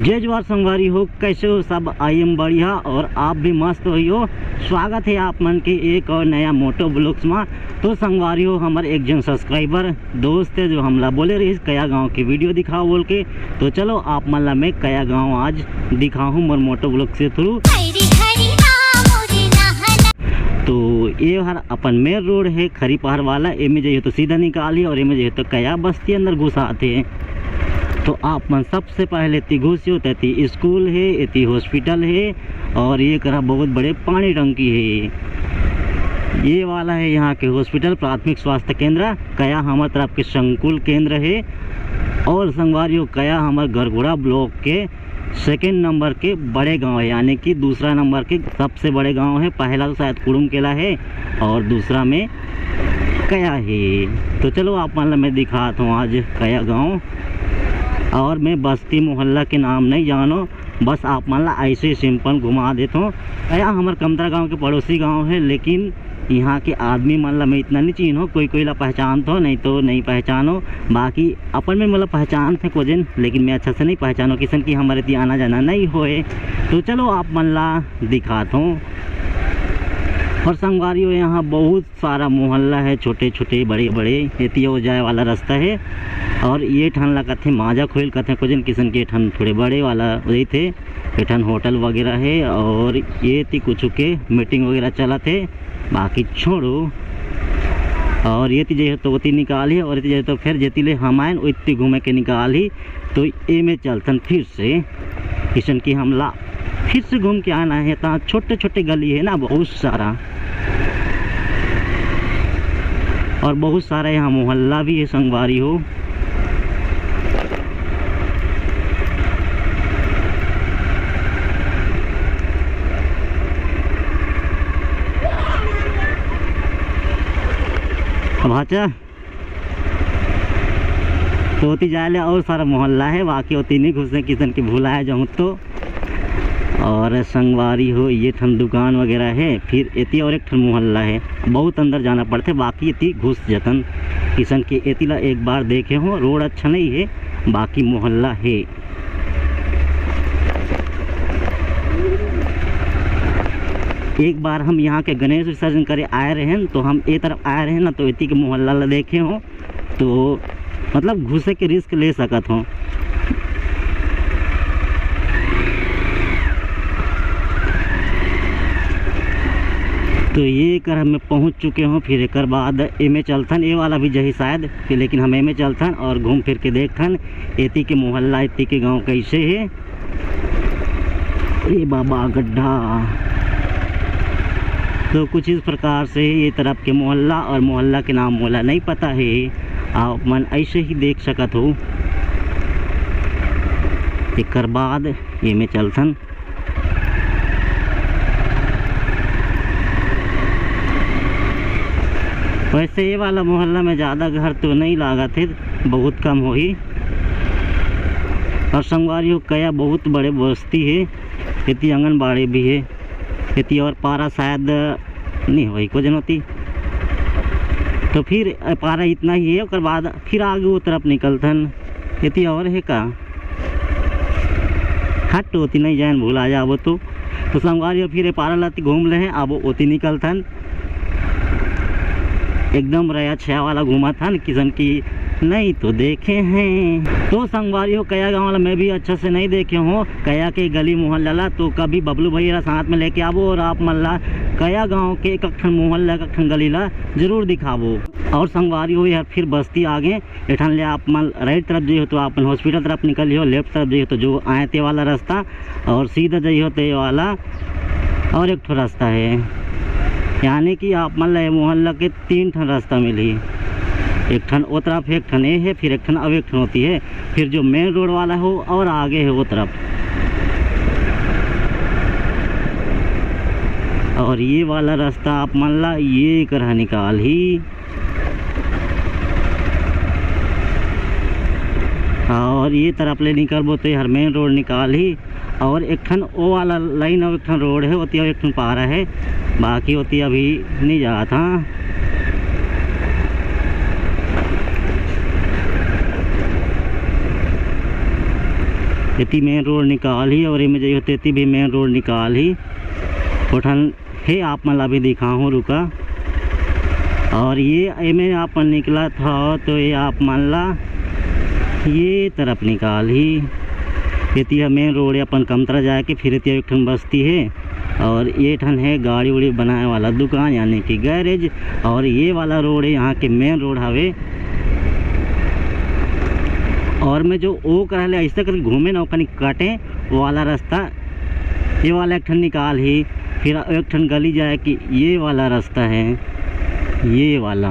जय जवाहर संगवारी हो, कैसे हो सब? आई एम बढ़िया और आप भी मस्त हो। स्वागत है आप मन के एक और नया मोटो ब्लॉग्स में। तो संगवारी हो, हमारे एक जन सब्सक्राइबर दोस्त है जो हमला बोले रही कया गांव की वीडियो दिखाओ बोल के। तो चलो आप मल्ला मैं कया गांव आज दिखाऊँ मोर मोटो ब्लॉग से थ्रू। तो ये हर अपन मेन रोड है खरी पहाड़ वाला, एमे जाइए तो सीधा निकाली और एमे जाइए तो कया बस्ती अंदर घुसाते हैं। तो आप मन सबसे पहले इतनी घुसियो तती स्कूल है, इतनी हॉस्पिटल है और ये करा बहुत बड़े पानी टंकी है। ये वाला है यहाँ के हॉस्पिटल प्राथमिक स्वास्थ्य केंद्र। कया हमारे तरफ के संकुल केंद्र है और संगवारियों कया हमारे गरगुड़ा ब्लॉक के सेकेंड नंबर के बड़े गांव है, यानी कि दूसरा नंबर के सबसे बड़े गांव है। पहला तो शायद कुड़ुम केला है और दूसरा में कया है। तो चलो आप मतलब मैं दिखाता हूँ आज कया गांव। और मैं बस्ती मोहल्ला के नाम नहीं जानो, बस आप मान ला ऐसे सिंपल घुमा देता हूँ। कया हमारे कमतरा गांव के पड़ोसी गांव है, लेकिन यहाँ के आदमी मान ला मैं इतना नहीं चिन्हो, कोई ला पहचान तो नहीं तो नहीं पहचानो। बाकी अपन में मतलब पहचान थे को दिन, लेकिन मैं अच्छा से नहीं पहचानो किसन की हमारे इतनी आना जाना नहीं होए। तो चलो आप मान ला दिखाता हूँ। और संगवारियों यहाँ बहुत सारा मोहल्ला है, छोटे छोटे बड़े बड़े एतिया हो जाए वाला रास्ता है। और ये ठन ला कथे माजा खोल कथे कुछ किसन के ठन थोड़े बड़े वाला वही थे, ये ठन होटल वगैरह है और ये थी कुछ के मीटिंग वगैरह चला थे। बाकी छोड़ो। और ये जो तो वो निकाली और ये तो फिर जेती ले हम आए उतनी घूमे के निकाली। तो ये में चलतन फिर से किशन की हमला फिर से घूम के आना है। तो छोटे छोटे गली है ना बहुत सारा, और बहुत सारा यहाँ मोहल्ला भी है संगवारी हो। भाचा तो होती जाए और सारा मोहल्ला है, बाकी होती नहीं घुसने किसन की भूला है जाऊँ तो। और संगवारी हो ये ठन दुकान वगैरह है, फिर एती और एक ठन मोहल्ला है, बहुत अंदर जाना पड़ते। बाकी एती घुस जतन किसन के एतीला एक बार देखे हो। रोड अच्छा नहीं है, बाकी मोहल्ला है। एक बार हम यहाँ के गणेश विसर्जन करे आए रहे हैं, तो हम ये तरफ आए रहे ना, तो इतनी के मोहल्ला ला देखे हो तो मतलब घुसे के रिस्क ले सकत हो। तो ये कर हम पहुँच चुके हों। फिर एक बाद एमे चलथन, ये वाला भी जही शायद, लेकिन हम एमे चलथन और घूम फिर के देखथन एती के मोहल्ला एती के गांव कैसे है। ये बाबा गड्ढा। तो कुछ इस प्रकार से ये तरफ के मोहल्ला, और मोहल्ला के नाम मोला नहीं पता है, आप मन ऐसे ही देख सकत हो। एक बाद ये में चलथन। वैसे ये वाला मोहल्ला में ज़्यादा घर तो नहीं लागा थे, बहुत कम हो ही। और संगवारी कया बहुत बड़े बस्ती है, इतनी आंगनबाड़ी भी है, इतनी और पारा शायद नहीं वही को जनती। तो फिर पारा इतना ही है, उसके बाद फिर आगे वो तरफ निकलथन इतनी और है का हट होती नहीं जाए भूला जाओ। तो संगवारी फिर पारा लाती घूम रहे हैं, अब ओती निकलथन एकदम रया छया वाला घूमा था किसन की नहीं तो देखे हैं। तो संगवारी हो कया गाँव वाला मैं भी अच्छा से नहीं देखे हूँ, कया के गली मोहल्ला। तो कभी बबलू भैया साथ में लेके आवो और आप मल्ला कया गांव के एक मोहल्ला एक गली ला जरूर दिखावो। और संगवारी हो यार फिर बस्ती आगे एठन ले आप मन राइट तरफ जाइए तो आप हॉस्पिटल तरफ निकलियो, लेफ्ट तरफ जाइए तो जो आए ते वाला रास्ता, और सीधा जाइए ते वाला और एक ठो रास्ता है। यानी कि आप मान ला मोहल्ला के 3 ठन रास्ता मिली, एक ठन वो तरफ, एक ठन ये है, फिर एक ठन अब एक ठन होती है, फिर जो मेन रोड वाला हो और आगे है वो तरफ। और ये वाला रास्ता आप मान ला ये करहा निकाल ही। और ये तरफ ले निकलबो तो हर मेन रोड निकाल ही। और एक ठन वो वाला लाइन और एक ठन रोड है, होती है एक ठन पारा है, बाकी होती अभी नहीं जा था। इतनी मेन रोड निकाल ही और इमें जो होते इतनी भी मेन रोड निकाल ही उठन है आप मतलब अभी दिखाऊँ रुका। और ये इमें आप निकला था तो ये आप मान ला ये तरफ निकाल ही इतिया मेन रोड अपन कमतरा जाके फिर इतिया एक ठन बस्ती है और ये ठन है गाड़ी उड़ी बनाने वाला दुकान यानी कि गैरेज। और ये वाला रोड है यहाँ के मेन रोड हवे। और मैं जो ओ कहले ऐसा कर घूमे ना कहीं काटे वो वाला रास्ता ये वाला एक ठन निकाल ही फिर एक ठन गली जाए कि ये वाला रास्ता है ये वाला।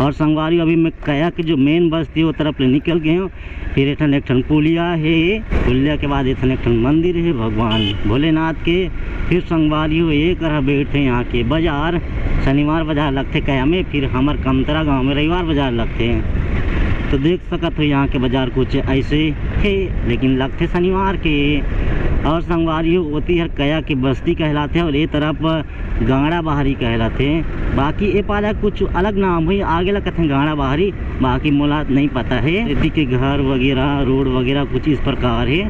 और संगवारी अभी मैं कया कि जो मेन बस थी वो तरफ ले निकल गए हूँ। फिर एक ठन पुलिया है पुलिया के बाद एक ठन मंदिर है भगवान भोलेनाथ के। फिर संगवारी हो ये करा बैठे यहाँ के बाजार शनिवार बाजार लगते कया में। फिर हमार कमतरा गांव में रविवार बाजार लगते हैं तो देख सकत हो यहाँ के बाजार कुछ ऐसे है लेकिन लगते शनिवार के। और संगवारी होती है कया की बस्ती कहलाते हैं और ये तरफ गाड़ा बाहरी कहलाते हैं। बाकी ये पाला कुछ अलग नाम हुई आगे लगते हैं गाड़ा बाहरी बाकी मोला नहीं पता है। इसी के घर वगैरह रोड वगैरह कुछ इस प्रकार है।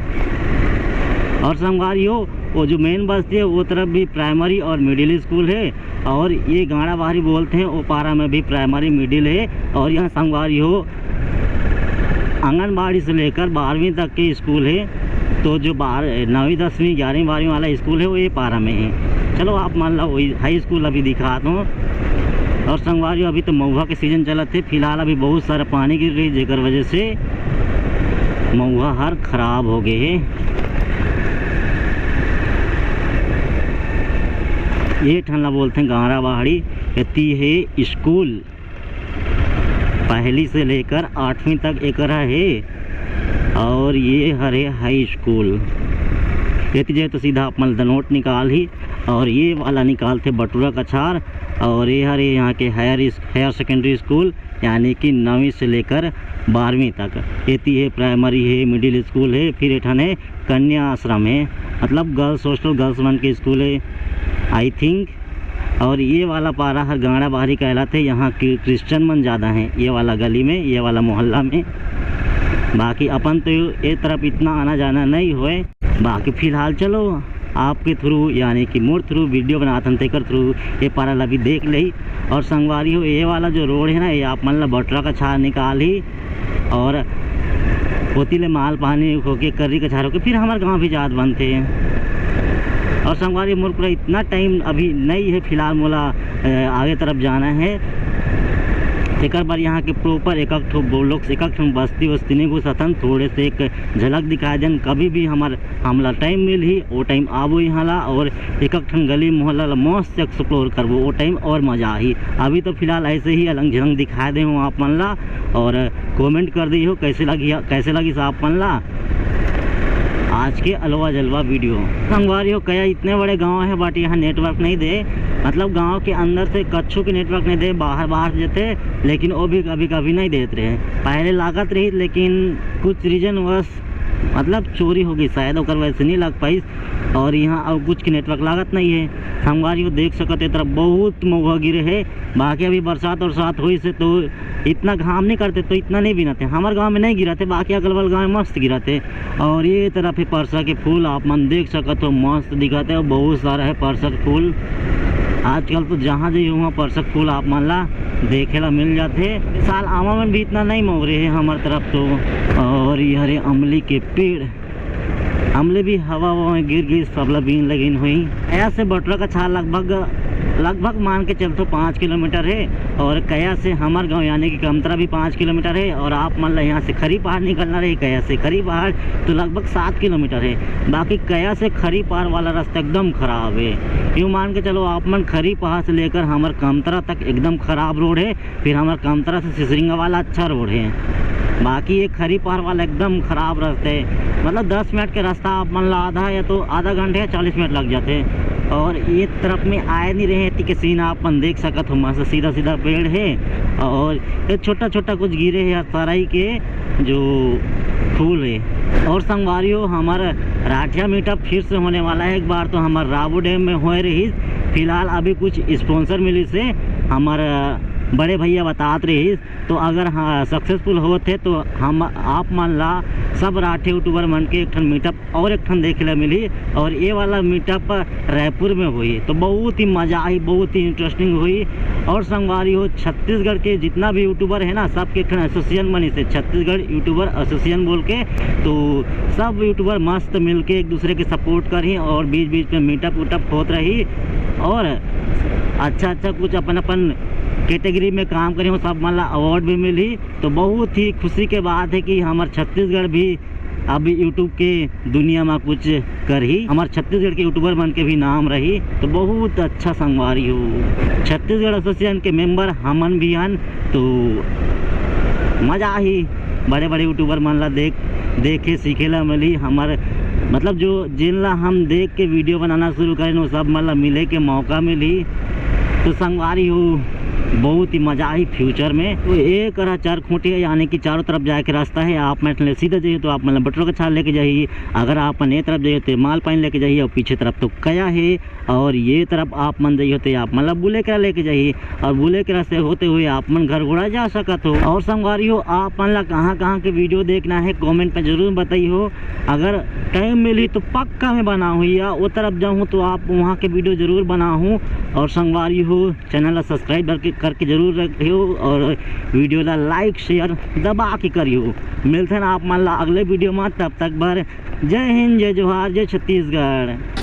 और संगवारी हो वो जो मेन बस्ती है वो तरफ भी प्राइमरी और मिडिल स्कूल है और ये गाड़ा बाहरी बोलते हैं वो पारा में भी प्राइमरी मिडिल है। और यहाँ संगवारी हो आंगनबाड़ी से लेकर 12वीं तक के स्कूल है। तो जो 9वीं 10वीं 11वीं 12वीं वाला स्कूल है वो ये पारा में है। चलो आप मान लो वही हाई स्कूल अभी दिखा दूँ। और संगवारी अभी तो महुआ के सीजन चलत थे फिलहाल अभी बहुत सारा पानी गिर रही जेकर वजह से महुआ हर खराब हो गए है। ये ठंडा बोलते हैं गाड़ा बाहरी इतनी है स्कूल पहली से लेकर 8वीं तक एक है। और ये हरे हाई स्कूल ये जो तो सीधा अपन दनोट निकाल ही और ये वाला निकालते बटुरा कछार। और ये हरे यहाँ के हायर सेकेंडरी स्कूल यानी कि 9वीं से लेकर 12वीं तक। ये है प्राइमरी है मिडिल स्कूल है। फिर एठन है कन्या आश्रम है मतलब गर्ल्स हॉस्टल गर्ल्स वन के स्कूल है आई थिंक। और ये वाला पारा हर गाड़ा बाहरी कहलाते यहाँ के क्रिश्चियन मन ज़्यादा हैं ये वाला गली में ये वाला मोहल्ला में। बाकी अपन तो ये तरफ इतना आना जाना नहीं हुए। बाकी फ़िलहाल चलो आपके थ्रू यानी कि मोर थ्रू वीडियो बनाते तेकर थ्रू ये पारा अभी देख ली। और संगवारी हो ये वाला जो रोड है ना ये आप मतलब बटरा का छार निकाल ही और होती ले माल पानी होके कर्री का छार होके फिर हमारे गाँव भी जात बनते हैं। और संगवारी मोर पूरा इतना टाइम अभी नहीं है फिलहाल मोला आगे तरफ जाना है एक बार यहाँ के प्रॉपर एक लोग एक बस्ती वस्ती नहीं घुसतन थोड़े से एक झलक दिखा दें कभी भी हमला टाइम मिल ही वो टाइम आबो यहाँ ला और एक गली मोहल्ला ला मस्त एक्सप्लोर करबो वो टाइम और मज़ा ही। अभी तो फिलहाल ऐसे ही अलग झलक दिखा दे हूँ आप मन ला और कमेंट कर दी हो कैसे लगी आप मन ला आज के अलवा जलवा वीडियो। संगवारी हो कया इतने बड़े गांव है बट यहाँ नेटवर्क नहीं दे मतलब गांव के अंदर से कच्छू के नेटवर्क नहीं दे बाहर देते लेकिन वो भी कभी नहीं देते रहे। पहले लागत रही लेकिन कुछ रीजन वश मतलब चोरी हो गई शायद और वैसे नहीं लग पाई। और यहाँ अब कुछ की नेटवर्क लागत नहीं है। संगवारी को देख सकते तरफ बहुत महुआ गिरे है। बाकी अभी बरसात हुई से तो इतना घाम नहीं करते तो इतना नहीं गिराते हमारे गांव में नहीं गिराते बाकी अगल बगल गाँव में मस्त गिराते। और ये तरफ है परसा के फूल आप मन देख सकते हो मस्त दिखाते और बहुत सारा है परसा के फूल। आजकल तो जहाँ जाइए वहाँ परसा के फूल आप मान ला देखे ला मिल जाते। इस साल आमा में भी इतना नहीं मोहरे है हमारे तरफ तो। और ये हरे अमली के पेड़ अमले भी हवा में गिर सबला बीन लगिन हुई। ऐसे बटरा का छाल लगभग मान के चलते 5 किलोमीटर है। और कया से हमारे गांव यानी कि कमतरा भी 5 किलोमीटर है। और आप मान लो यहाँ से खरी पहाड़ निकलना रहे कया से खरी पहाड़ तो लगभग 7 किलोमीटर है। बाकी कया से खरी पहाड़ वाला रास्ता एकदम ख़राब है। यूँ मान के चलो आप मन खरी पहाड़ से लेकर हमारे कमतरा तक एकदम ख़राब रोड है। फिर हमारे कमतरा से सिसरिंगा वाला अच्छा रोड है। बाकी ये खरी पहाड़ वाला एकदम ख़राब रास्ते है मतलब 10 मिनट के रास्ता आप मान लो आधा या तो आधा घंटे या 40 मिनट लग जाते हैं। और ये तरफ में आए नहीं रहे ती के सीन आप मन देख सकत हो मस्त सीधा पेड़ है। और ये छोटा कुछ गिरे है सराई के जो फूल है। और संगवारियों हमारा राठिया मीटअप फिर से होने वाला है। एक बार तो हमारे राबू डैम में हो रही फिलहाल अभी कुछ स्पॉन्सर मिली से हमारा बड़े भैया बताते रही। तो अगर हाँ सक्सेसफुल होते तो हम आप मान ला सब राठे यूट्यूबर मन के एक ठन मीटअप और एक ठन देखे ला मिली, और ये वाला मीटअप रायपुर में हुई। तो बहुत ही मज़ा आई, बहुत ही इंटरेस्टिंग हुई। और संगवारी हो छत्तीसगढ़ के जितना भी यूट्यूबर है ना, सब के एक ठन एसोसिएशन बनी से छत्तीसगढ़ यूट्यूबर एसोसिएशन बोल के। तो सब यूट्यूबर मस्त मिल के एक दूसरे के सपोर्ट करी और बीच बीच में मीटअप उटअप होत रही, और अच्छा कुछ अपन कैटेगरी में काम करी हो, सब मतलब अवार्ड भी मिली। तो बहुत ही खुशी के बात है कि हमारे छत्तीसगढ़ भी अभी यूट्यूब के दुनिया में कुछ कर ही, हमारे छत्तीसगढ़ के यूट्यूबर बन के भी नाम रही। तो बहुत अच्छा संगवारी हो छत्तीसगढ़ एसोसिएशन के मेंबर हमन भी हन। तो मज़ा ही बड़े बड़े यूट्यूबर मन ला देखे सीखे ला मिली। हमारे मतलब जो जिन ला हम देख के वीडियो बनाना शुरू करें वो सब मतलब मिले के मौका मिली। तो संगवारी हो बहुत ही मज़ा आई फ्यूचर में। तो एक रहा चार खूंटे यानी कि चारों तरफ जाए के रास्ता है। आप मतलब सीधा जाइए तो आप मतलब बटरों का छाल लेके जाइए, अगर आप ये तरफ जाइए तो माल पानी लेके जाइए, और पीछे तरफ तो कया है, और ये तरफ आप मन जाइए तो आप मतलब बुले करा लेके जाइए, और बुले करा से होते हुए आप मन घर घोड़ा जा सकत हो। और संगवारी हो आप मतलब कहाँ के वीडियो देखना है कॉमेंट में ज़रूर बताइए हो। अगर टाइम मिली तो पक्का मैं बनाऊँ, या वो तरफ जाऊँ तो आप वहाँ के वीडियो ज़रूर बनाऊँ। और संगवारी हो चैनल सब्सक्राइब करके ज़रूर रखियो, और वीडियो ला लाइक शेयर दबा के करियो। मिलते हैं आप मान ला अगले वीडियो में, तब तक बर जय हिंद, जय जोहार, जय छत्तीसगढ़।